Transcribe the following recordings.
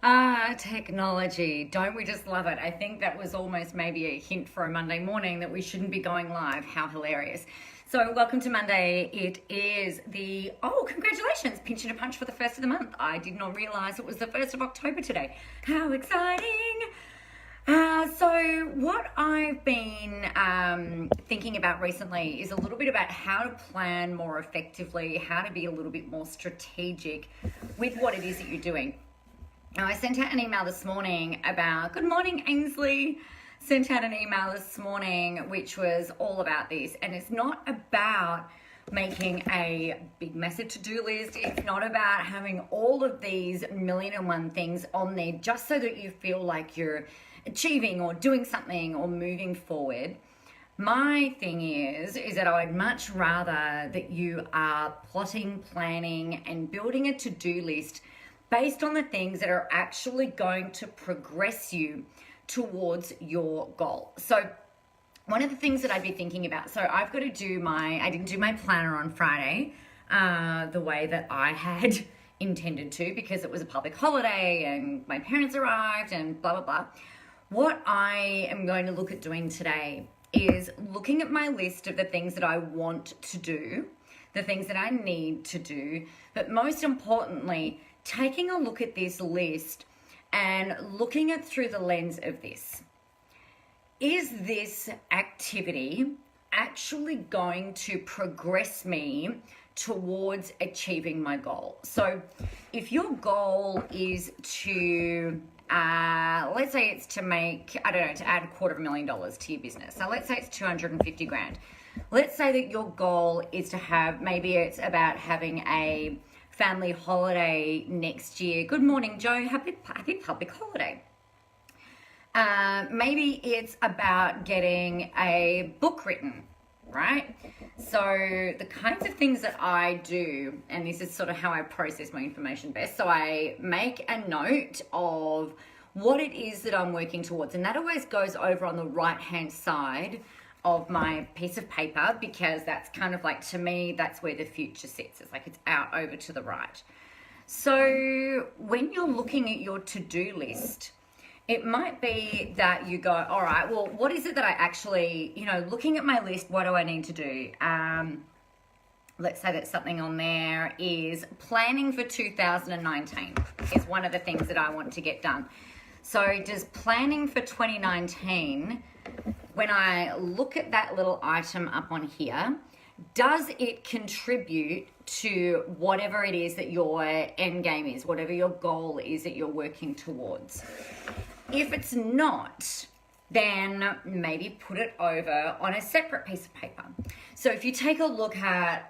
Technology. Don't we just love it? I think that was almost maybe a hint for a Monday morning that we shouldn't be going live. How hilarious. So welcome to Monday. It is congratulations, pinch and a punch for the first of the month. I did not realize it was the 1st of October today. How exciting. So what I've been thinking about recently is a little bit about how to plan more effectively, how to be a little bit more strategic with what it is that you're doing. Now, I sent out an email this morning about, good morning, Ainsley. Sent out an email this morning which was all about this. And it's not about making a big massive to-do list. It's not about having all of these 1,000,001 things on there just so that you feel like you're achieving or doing something or moving forward. My thing is that I would much rather that you are plotting, planning, and building a to-do list based on the things that are actually going to progress you towards your goal. So one of the things that I'd be thinking about, so I've got to do I didn't do my planner on Friday the way that I had intended to because it was a public holiday and my parents arrived and blah, blah, blah. What I am going to look at doing today is looking at my list of the things that I want to do, the things that I need to do, but most importantly, taking a look at this list and looking at through the lens of this. Is this activity actually going to progress me towards achieving my goal? So if your goal is to, let's say it's to make, to add $250,000 to your business. So let's say it's 250 grand. Let's say that your goal is to have, maybe it's about having a family holiday next year. Good morning, Joe. Happy public holiday. Maybe it's about getting a book written, right? So the kinds of things that I do, and this is sort of how I process my information best. So I make a note of what it is that I'm working towards. And that always goes over on the right-hand side of my piece of paper because that's kind of like, to me, that's where the future sits. It's like it's out over to the right. So when you're looking at your to-do list, it might be that you go, all right, well, what is it that I actually, looking at my list, what do I need to do? Let's say that something on there is planning for 2019 is one of the things that I want to get done. So does planning for 2019, when I look at that little item up on here, does it contribute to whatever it is that your end game is, whatever your goal is that you're working towards? If it's not, then maybe put it over on a separate piece of paper. So if you take a look at,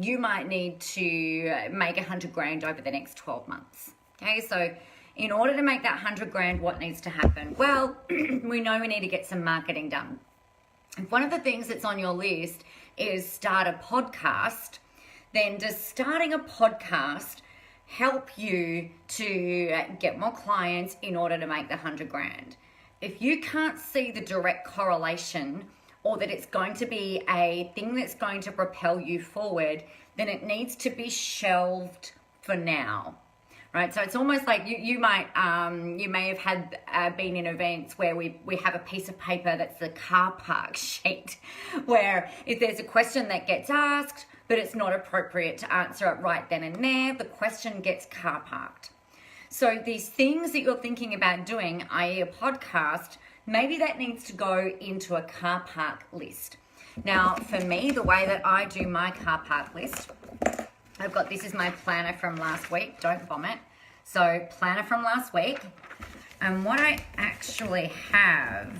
you might need to make 100 grand over the next 12 months. Okay, so in order to make that 100 grand, what needs to happen? Well, we know we need to get some marketing done. If one of the things that's on your list is start a podcast, then does starting a podcast help you to get more clients in order to make the 100 grand? If you can't see the direct correlation or that it's going to be a thing that's going to propel you forward, then it needs to be shelved for now. Right, so it's almost like you may have had been in events where we have a piece of paper that's the car park sheet, where if there's a question that gets asked, but it's not appropriate to answer it right then and there, the question gets car parked. So these things that you're thinking about doing, i.e. a podcast, maybe that needs to go into a car park list. Now, for me, the way that I do my car park list, this is my planner from last week, don't vomit. So planner from last week. And what I actually have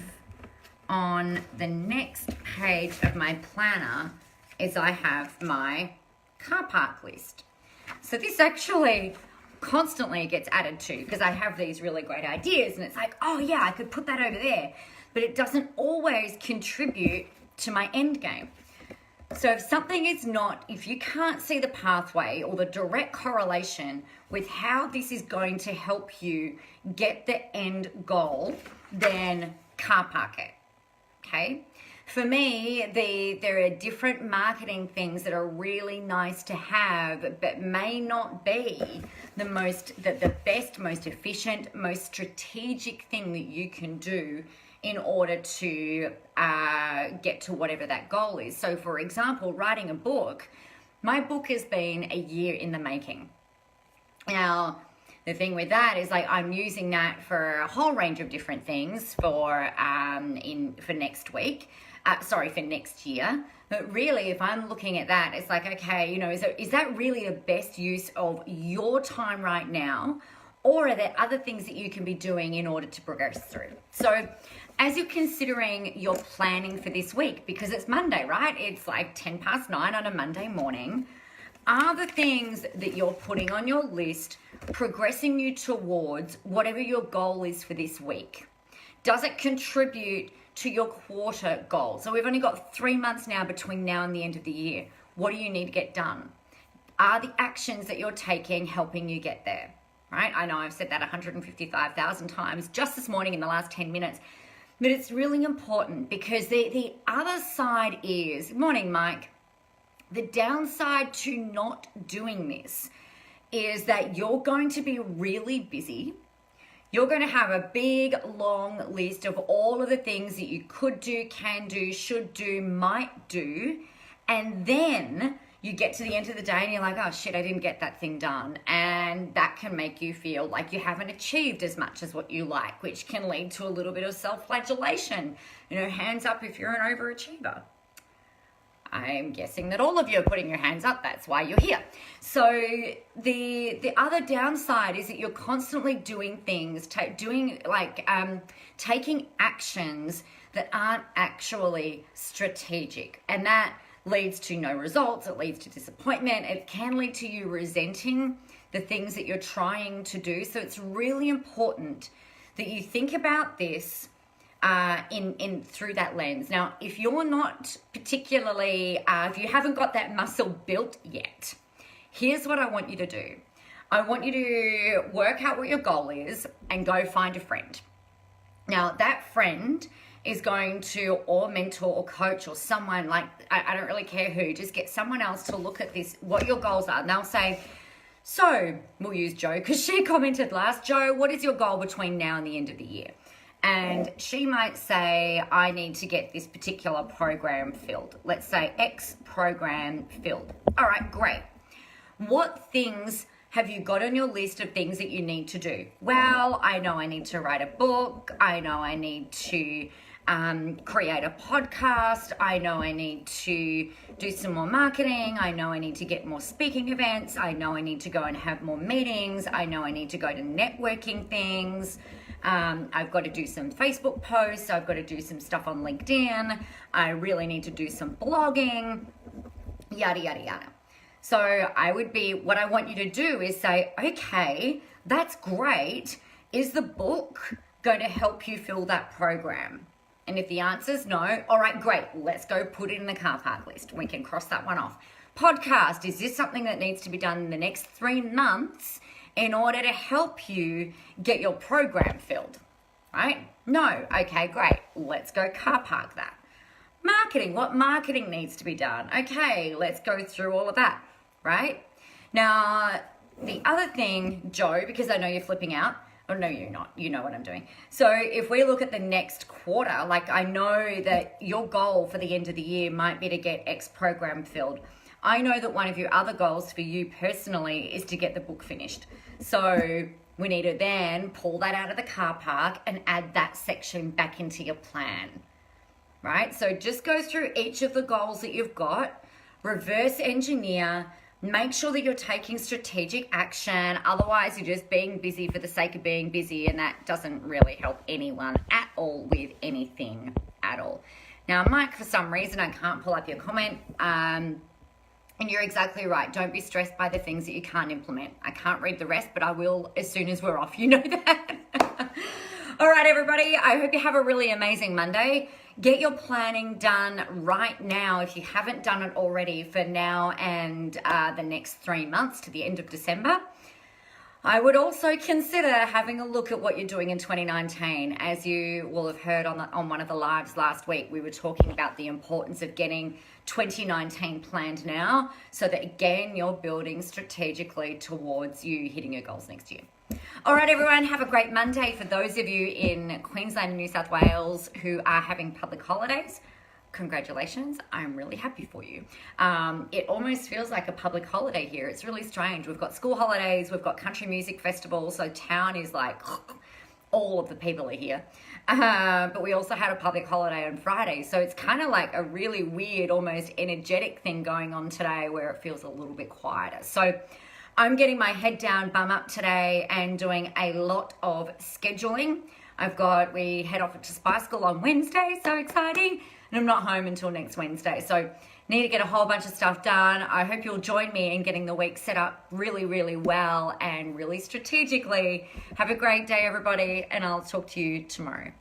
on the next page of my planner is I have my car park list. So this actually constantly gets added to because I have these really great ideas and it's like, oh yeah, I could put that over there. But it doesn't always contribute to my end game. So if you can't see the pathway or the direct correlation with how this is going to help you get the end goal, then car park it, okay? For me, there are different marketing things that are really nice to have, but may not be the best, most efficient, most strategic thing that you can do in order to get to whatever that goal is. So, for example, writing a book. My book has been a year in the making. Now, the thing with that is, like, I'm using that for a whole range of different things for next year. But really, if I'm looking at that, it's like, okay, you know, is that really the best use of your time right now? Or are there other things that you can be doing in order to progress through? So as you're considering your planning for this week, because it's Monday, right? It's like 9:10 on a Monday morning. Are the things that you're putting on your list progressing you towards whatever your goal is for this week? Does it contribute to your quarter goal? So we've only got 3 months now between now and the end of the year. What do you need to get done? Are the actions that you're taking helping you get there? Right? I know I've said that 155,000 times just this morning in the last 10 minutes, but it's really important because the other side is, morning, Mike, the downside to not doing this is that you're going to be really busy. You're going to have a big, long list of all of the things that you could do, can do, should do, might do. And then you get to the end of the day and you're like, oh shit, I didn't get that thing done. And that can make you feel like you haven't achieved as much as what you like, which can lead to a little bit of self-flagellation. You know, hands up if you're an overachiever. I'm guessing that all of you are putting your hands up. That's why you're here. So the other downside is that you're constantly doing things, taking actions that aren't actually strategic. And that leads to no results. It leads to disappointment. It can lead to you resenting the things that you're trying to do. So it's really important that you think about this in through that lens. Now, if you're not particularly, if you haven't got that muscle built yet, here's what I want you to do. I want you to work out what your goal is and go find a friend. Now, that friend is going to, or mentor or coach or someone, like, I don't really care who, just get someone else to look at this, what your goals are. And they'll say, so we'll use Jo because she commented last. Jo, what is your goal between now and the end of the year? And she might say, I need to get this particular program filled. Let's say X program filled. All right, great. What things have you got on your list of things that you need to do? Well, I know I need to write a book. I know I need to create a podcast. I know I need to do some more marketing. I know I need to get more speaking events. I know I need to go and have more meetings. I know I need to go to networking things. I've got to do some Facebook posts. I've got to do some stuff on LinkedIn. I really need to do some blogging, yada, yada, yada. So what I want you to do is say, okay, that's great. Is the book going to help you fill that program? And if the answer is no, all right, great. Let's go put it in the car park list. We can cross that one off. Podcast, is this something that needs to be done in the next 3 months in order to help you get your program filled, right? No. Okay, great. Let's go car park that. Marketing, what marketing needs to be done? Okay, let's go through all of that, right? Now, the other thing, Jo, because I know you're flipping out, oh, no, you're not. You know what I'm doing. So if we look at the next quarter, like I know that your goal for the end of the year might be to get X program filled. I know that one of your other goals for you personally is to get the book finished. So we need to then pull that out of the car park and add that section back into your plan, right? So just go through each of the goals that you've got, reverse engineer, make sure that you're taking strategic action. Otherwise, you're just being busy for the sake of being busy, and that doesn't really help anyone at all with anything at all. Now, Mike, for some reason, I can't pull up your comment. And you're exactly right. Don't be stressed by the things that you can't implement. I can't read the rest, but I will as soon as we're off. You know that. All right, everybody. I hope you have a really amazing Monday. Get your planning done right now if you haven't done it already for now and the next 3 months to the end of December. I would also consider having a look at what you're doing in 2019. As you will have heard on one of the lives last week, we were talking about the importance of getting 2019 planned now so that, again, you're building strategically towards you hitting your goals next year. All right, everyone, have a great Monday. For those of you in Queensland and New South Wales who are having public holidays, congratulations. I'm really happy for you. It almost feels like a public holiday here. It's really strange. We've got school holidays, we've got country music festivals, so town is like, all of the people are here. But we also had a public holiday on Friday, so it's kind of like a really weird, almost energetic thing going on today where it feels a little bit quieter. So I'm getting my head down, bum up today and doing a lot of scheduling. We head off to Spy School on Wednesday, so exciting. And I'm not home until next Wednesday. So need to get a whole bunch of stuff done. I hope you'll join me in getting the week set up really, really well and really strategically. Have a great day, everybody, and I'll talk to you tomorrow.